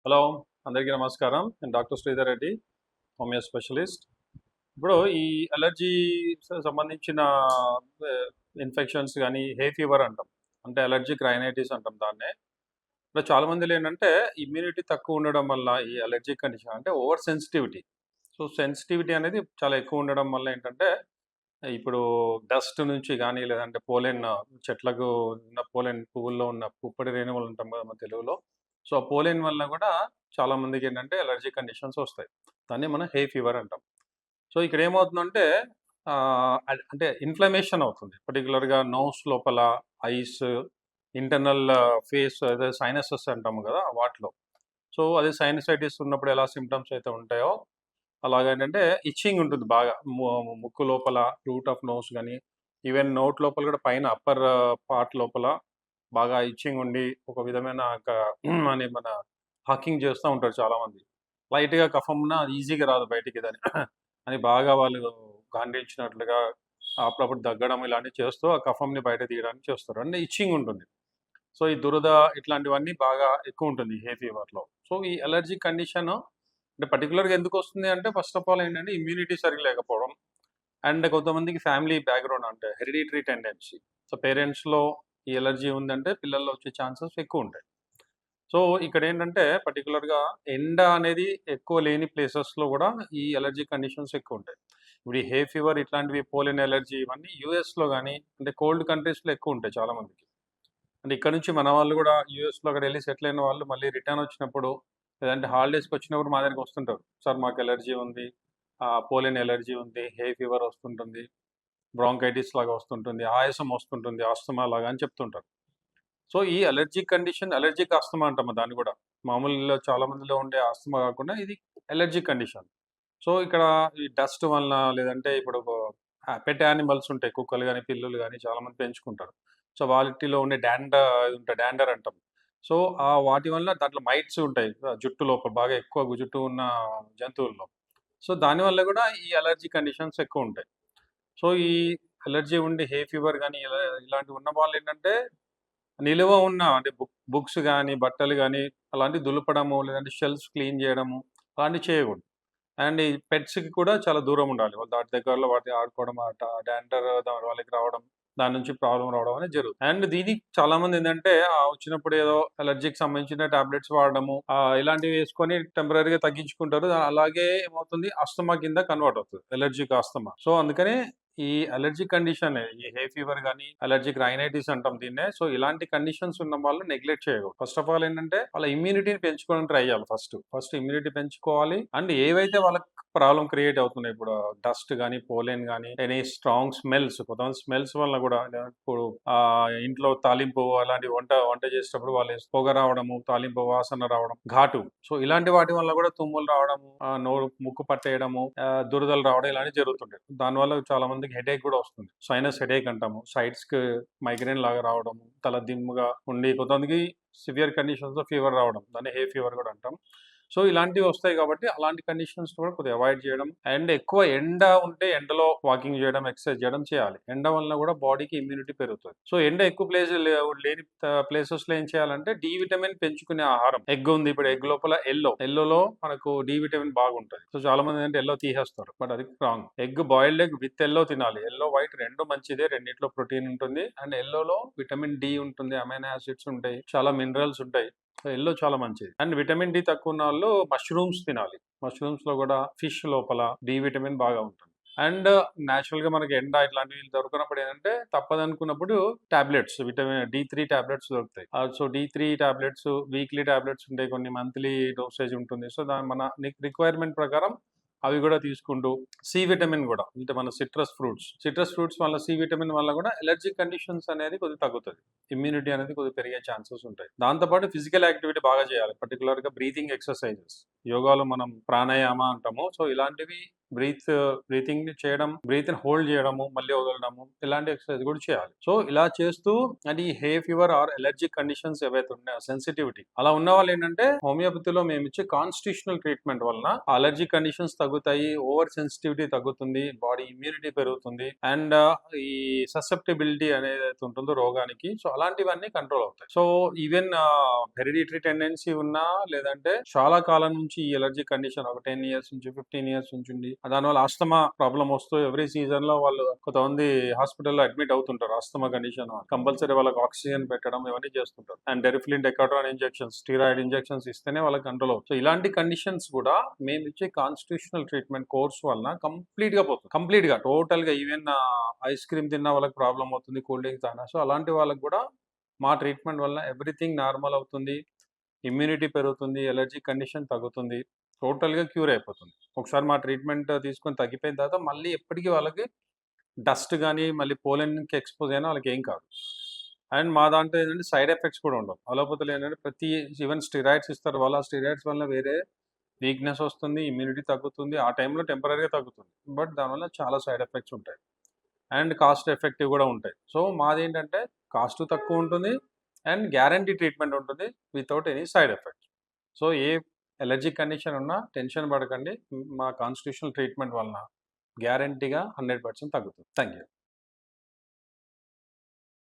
Hello, అందరికీ నమస్కారం. నేను doctor Sridhar Reddy, homeo specialist. ఇప్పుడు ఈ అలర్జీ సంబంధించిన ఇన్ఫెక్షన్స్ కానీ హే ఫీవర్ అంటాం. అంటే అలర్జిక్ రైనైటిస్ అంటాం దాన్నే. ఇప్పుడు చాలా మందిలో ఏంటంటే ఇమ్యూనిటీ తక్కువ ఉండడం వల్ల ఈ అలర్జిక్ కండిషన్ అంటే ఓవర్ సెన్సిటివిటీ. సో, సెన్సిటివిటీ అనేది చాలా ఎక్కువ ఉండడం వల్ల ఏంటంటే ఇప్పుడు డస్ట్ నుంచి గానీ, లేదంటే పోలెన్ చెట్లకు ఉన్న పోలెన్ పువ్వుల్లో ఉన్న పుప్పొడి రేణువులు అంటాం కదా మన తెలుగులో. సో, ఆ పోలెన్ వల్ల గూడా చాలా మందికేంటంటే అలర్జీ కండిషన్స్ ఒస్తాయి. దాన్ని మనం హే ఫీవర్ అంటాం. సో, ఇక్కడేమవుతుందంటే అంటే ఇన్‌ఫ్లమేషన్ అవుతుంది. పర్టిక్యులర్‌గా నోస్ లోపల, ఐస్, ఇంటర్నల్ ఫేస్ అదే సైనసెస్ అంటాము గదా! వాటిలో. సో, అదే సైనసైటిస్ ఉన్నప్పుడు ఎలా సింప్టమ్స్ అయితే ఉంటాయో, అలాగేంటంటే ఇచ్చింగ్ ఉంటుంది బాగా. ముక్కు లోపల, రూట్ ఆఫ్ నోస్ గాని, ఈవెన్ నోట్ లోపల కూడా పైన అప్పర్ పార్ట్ లోపల బాగా ఇచ్చింగ్ ఉండి, ఒక విధమైన అని మన హాకింగ్ చేస్తా ఉంటారు చాలామంది. లైట్‌గా కఫం ఉన్నా అది ఈజీగా రాదు బయటికి అని. అని బాగా వాళ్ళు గాండ్రించినట్లుగా అప్పుడప్పుడు దగ్గడం ఇలాంటివి చేస్తూ ఆ కఫంని బయట తీయడానికి చేస్తారు. అంటే ఇచ్చింగ్ ఉంటుంది. సో, ఈ దురద ఇట్లాంటివన్నీ బాగా ఎక్కువుంటుంది హే ఫీవర్‌లో. సో, ఈ అలర్జిక్ కండిషను అంటే పర్టిక్యులర్‌గా ఎందుకొస్తుంది అంటే ఫస్ట్ ఆఫ్ ఆల్ ఏంటంటే ఇమ్యూనిటీ సరిగ్గా లేకపోవడం. అండ్ కొంతమందికి ఫ్యామిలీ బ్యాక్‌గ్రౌండ్ అంటే హెరిడిటరీ టెండెన్సీ. సో, పేరెంట్స్‌లో ఈ అలర్జీ ఉందంటే పిల్లల్లో వచ్చే ఛాన్సెస్ ఎక్కువుంటాయి. సో, ఇక్కడేంటంటే పర్టిక్యులర్‌గా ఎండ అనేది ఎక్కువ లేని ప్లేసెస్‌లో గూడా ఈ అలర్జీ కండిషన్స్ ఎక్కువుంటాయి. ఇప్పుడు ఈ హే ఫీవర్ ఇట్లాంటివి పోలెన్ అలర్జీ ఇవన్నీ యూఎస్‌లో గాని అంటే కోల్డ్ కంట్రీస్‌లో ఎక్కువుంటాయి చాలా మందికి. అంటే ఇక్కడ నుంచి మన వాళ్ళు గూడా యూఎస్‌లో అక్కడెళ్లి సెటిల్ అయిన వాళ్ళు మళ్ళీ రిటర్న్ వచ్చినప్పుడు, లేదంటే హాలిడేస్‌కొచ్చినప్పుడు మా దగ్గరికి వస్తుంటారు. సార్ మాకు అలర్జీ ఉంది. పోలెన్ అలర్జీ ఉంది. హే ఫీవర్ వస్తుంటుంది. బ్రాంకైటిస్ లాగా వస్తుంటుంది. ఆయాసం వస్తుంటుంది. ఆస్తమా లాగా అని చెప్తుంటారు. సో, ఈ అలర్జిక్ కండిషన్ అలర్జిక్ ఆస్తమా అంటాము దాన్ని గూడా. మామూలులో చాలా మందిలో ఉండే ఆస్తమా గాకుండా ఇది అలర్జిక్ కండిషన్. సో, ఇక్కడ ఈ డస్ట్ వలన లేదంటే ఇప్పుడు పెట్ యానిమల్స్ ఉంటాయి. కుక్కలు గాని, పిల్లులు గాని చాలామంది పెంచుకుంటారు. సో, వాటిలో ఉండే డాండర్ అంటాం. సో, వాటి వల్ల దాంట్లో మైట్స్ ఉంటాయి. జుట్టు లోపల బాగా ఎక్కువ జుట్టు ఉన్న జంతువుల్లో. సో, దానివల్ల గూడా ఈ అలర్జీ కండిషన్స్ ఎక్కువుంటాయి. సో, ఈ అలర్జీ ఉండి హే ఫీవర్ గాని ఇలాంటివి ఉన్న వాళ్ళేంటంటే నిలువ ఉన్న అంటే బుక్స్ గాని, బట్టలు గాని అలాంటివి దులపడము, లేదంటే షెల్ఫ్స్ క్లీన్ జేయడము అలాంటివి చేయకూడదు. అండ్ ఈ పెట్స్‌కి కూడా చాలా దూరం ఉండాలి. వాటి దగ్గరలో వాటి ఆడుకోవడం, డాండర్ వాళ్ళకి రావడం, దాని నుంచి ప్రాబ్లమ్ రావడం అనేది జరుగుతుంది. అండ్ దీనికి చాలామందేంటంటే వచ్చినప్పుడు ఏదో అలర్జీకి సంబంధించిన టాబ్లెట్స్ వాడడము, ఇలాంటివి వేసుకొని టెంపరరీగా తగ్గించుకుంటారు. అలాగే ఏమవుతుంది అస్తమా కింద కన్వర్ట్ అవుతది. Allergic asthma. సో, అందుకనే ఈ అలర్జిక్ కండిషన్ ఈ హే ఫీవర్ గాని, అలర్జిక్ రైనైటిస్ అంటాం దీన్నే. సో, ఇలాంటి కండిషన్స్ ఉన్న వాళ్ళు నెగ్లెక్ట్ చేయకూడదు. ఫస్ట్ ఆఫ్ ఆల్ ఏంటంటే వాళ్ళ ఇమ్యూనిటీని పెంచుకోవడానికి ట్రై చేయాలి ఫస్ట్. ఫస్ట్ ఇమ్యూనిటీ పెంచుకోవాలి. అండ్ ఏవైతే వాళ్ళకి ప్రాబ్లమ్ క్రియేట్ అవుతున్నాయి. ఇప్పుడు డస్ట్ గాని, పోలెన్ గాని, ఎనీ స్ట్రాంగ్ స్మెల్స్ కొంతమంది స్మెల్స్ వల్ల గూడా ఇప్పుడు ఇంట్లో తాలింపు అలాంటి వంట వంట చేసేటప్పుడు వాళ్ళు పొగ రావడము, తాలింపు వాసన రావడం, ఘాటు. సో, ఇలాంటి వాటి వల్ల గూడా తుమ్ములు రావడము, ముక్కు పట్టేయడము, దురదలు రావడం ఇలాంటివి జరుగుతుంటాయి. దానివల్ల చాలా మందికి హెడేక్ గూడా వస్తుంది. సైనస్ హెడేక్ అంటాము. సైడ్స్‌కి మైగ్రేన్ లాగా రావడము, తల దిమ్ముగా ఉండి కొంతమందికి సివియర్ కండిషన్స్‌లో ఫీవర్ రావడం. దాన్ని హే ఫీవర్ గూడా అంటాం. సో, ఇలాంటివి వస్తాయి కాబట్టి అలాంటి కండిషన్స్ కూడా కొద్దిగా అవాయిడ్ చేయడం. అండ్ ఎక్కువ ఎండ ఉంటే ఎండలో వాకింగ్ చేయడం, ఎక్సర్సైజ్ చేయడం చేయాలి. ఎండ వలన కూడా బాడీకి ఇమ్యూనిటీ పెరుగుతది. సో, ఎండ ఎక్కువ లేని ప్లేసెస్‌లో ఏం చేయాలంటే డి విటమిన్ పెంచుకునే ఆహారం. ఎగ్ ఉంది. ఇప్పుడు ఎగ్ లోపల యెల్లోలో మనకు డి విటమిన్ బాగుంటది. సో, చాలా మంది ఏంటంటే యెల్లో తీసేస్తారు. బట్ అది wrong. Boiled egg with yellow తినాలి. యెల్లో, వైట్ 2 మంచిదే. రెండిట్లో ప్రోటీన్ ఉంటుంది. అండ్ యెల్లోలో విటమిన్ డి ఉంటుంది. అమైనో యాసిడ్స్ ఉంటాయి. చాలా మినరల్స్ ఉంటాయి. సో, యెల్లో చాలా మంచిది. అండ్ విటమిన్ డి తక్కువున్నోళ్ళు మష్రూమ్స్ తినాలి. మష్రూమ్స్‌లో గూడా ఫిష్ లోపల డి విటమిన్ బాగా ఉంటుంది. అండ్ నేచురల్‌గా మనకి ఎండ ఇట్లాంటివి దొరకనప్పుడు ఏంటంటే తప్పదనుకున్నప్పుడు టాబ్లెట్స్ డి3 టాబ్లెట్స్ దొరుకుతాయి. సో, డి3 టాబ్లెట్స్ వీక్లీ టాబ్లెట్స్ ఉంటాయి. కొన్ని మంత్లీ డోసేజ్ ఉంటుంది. సో, మన రిక్వైర్మెంట్ ప్రకారం అవి గూడా తీసుకుంటూ సి విటమిన్ గూడా అంటే మన సిట్రస్ ఫ్రూట్స్ వల్ల సి విటమిన్ వల్ల గూడా అలర్జిక్ కండిషన్స్ అనేది కొద్దిగా తగ్గుతది. ఇమ్యూనిటీ అనేది కొద్దిగా పెరిగే ఛాన్సెస్ ఉంటాయి. దాంతో పాటు ఫిజికల్ యాక్టివిటీ బాగా చేయాలి. పర్టిక్యులర్‌గా బ్రీతింగ్ ఎక్సర్‌సైజెస్. యోగాలో మనం ప్రాణాయామ అంటాము. సో, ఇలాంటివి బ్రీతింగ్ చేయడం, బ్రీత్‌ని హోల్డ్ చేయడము, మళ్ళీ వదలడము ఇలాంటి ఎక్సర్‌సైజ్ కూడా చేయాలి. సో, ఇలా చేస్తూ అది హే ఫీవర్ ఆర్ అలర్జిక్ కండిషన్స్ ఏవైతే ఉన్నాయో సెన్సిటివిటీ అలా ఉన్న వాళ్ళేంటంటే హోమియోపతిలో మేమిచ్చే కాన్స్టిట్యూషనల్ ట్రీట్మెంట్ వలన అలర్జీ కండిషన్స్ తగ్గుతాయి. ఓవర్ సెన్సిటివిటీ తగ్గుతుంది. బాడీ ఇమ్యూనిటీ పెరుగుతుంది. అండ్ ఈ ససెప్టబిలిటీ అనేదైతే ఉంటుందో రోగానికి సో, అలాంటివన్నీ కంట్రోల్ అవుతాయి. సో, ఈవెన్ హెరిడిటరీ టెండెన్సీ ఉన్నా లేదంటే చాలా కాలం నుంచి ఈ అలర్జీ కండిషన్ ఒక 10 ఇయర్స్ నుంచి 15 ఇయర్స్ నుంచి ఉంది. దానివల్ల ఆస్తమా ప్రాబ్లమ్ వస్తూ ఎవ్రీ సీజన్‌లో వాళ్ళు కొంతమంది హాస్పిటల్‌లో అడ్మిట్ అవుతుంటారు. ఆస్తమా కండిషన్ కంపల్సరీ వాళ్ళకి ఆక్సిజన్ పెట్టడం ఇవన్నీ చేస్తుంటారు. And Deriphyllin, Decadron injections, steroid injections ఇస్తేనే వాళ్ళకి కంట్రోల్ అవుతుంది. సో, ఇలాంటి కండిషన్స్ కూడా మేమిచ్చే కాన్స్టిట్యూషనల్ ట్రీట్మెంట్ కోర్స్ వలన కంప్లీట్‌గా పోతుంది. కంప్లీట్‌గా టోటల్‌గా ఈవెన్ ఐస్ క్రీమ్ తిన్నా వాళ్ళకి ప్రాబ్లమ్ అవుతుంది. కూల్ డ్రింక్స్ తాగినా. సో, అలాంటి వాళ్ళకి కూడా మా ట్రీట్మెంట్ వలన ఎవ్రీథింగ్ నార్మల్ అవుతుంది. ఇమ్యూనిటీ పెరుగుతుంది. అలర్జీ కండిషన్ తగ్గుతుంది. టోటల్‌గా క్యూర్ అయిపోతుంది. ఒకసారి మా ట్రీట్మెంట్ తీసుకొని తగ్గిపోయిన తర్వాత మళ్ళీ ఎప్పటికి వాళ్ళకి డస్ట్ గాని, మళ్ళీ పోలెన్‌కి ఎక్స్‌పోజ్ అయినా వాళ్ళకేం కాదు. అండ్ మా దాంట్లో ఏంటంటే సైడ్ ఎఫెక్ట్స్ కూడా ఉండవు. అలోపతిలో ఏంటంటే ఈవెన్ స్టెరాయిడ్స్ ఇస్తారు. వాళ్ళు ఆ స్టెరాయిడ్స్ వల్ల వేరే వీక్‌నెస్ వస్తుంది. ఇమ్యూనిటీ తగ్గుతుంది. ఆ టైంలో టెంపరరీగా తగ్గుతుంది. బట్ దానివల్ల చాలా సైడ్ ఎఫెక్ట్స్ ఉంటాయి. అండ్ కాస్ట్ ఎఫెక్టివ్ కూడా ఉంటాయి. సో, మాదేంటంటే కాస్ట్ తక్కువ ఉంటుంది. అండ్ గ్యారంటీ ట్రీట్మెంట్ ఉంటుంది. Without any side effects. So, ఏ అలర్జిక్ కండిషన్ ఉన్నా టెన్షన్ పడకండి. మా కాన్స్టిట్యూషనల్ ట్రీట్మెంట్ వలన గ్యారంటీగా 100% తగ్గుతుంది. Thank you.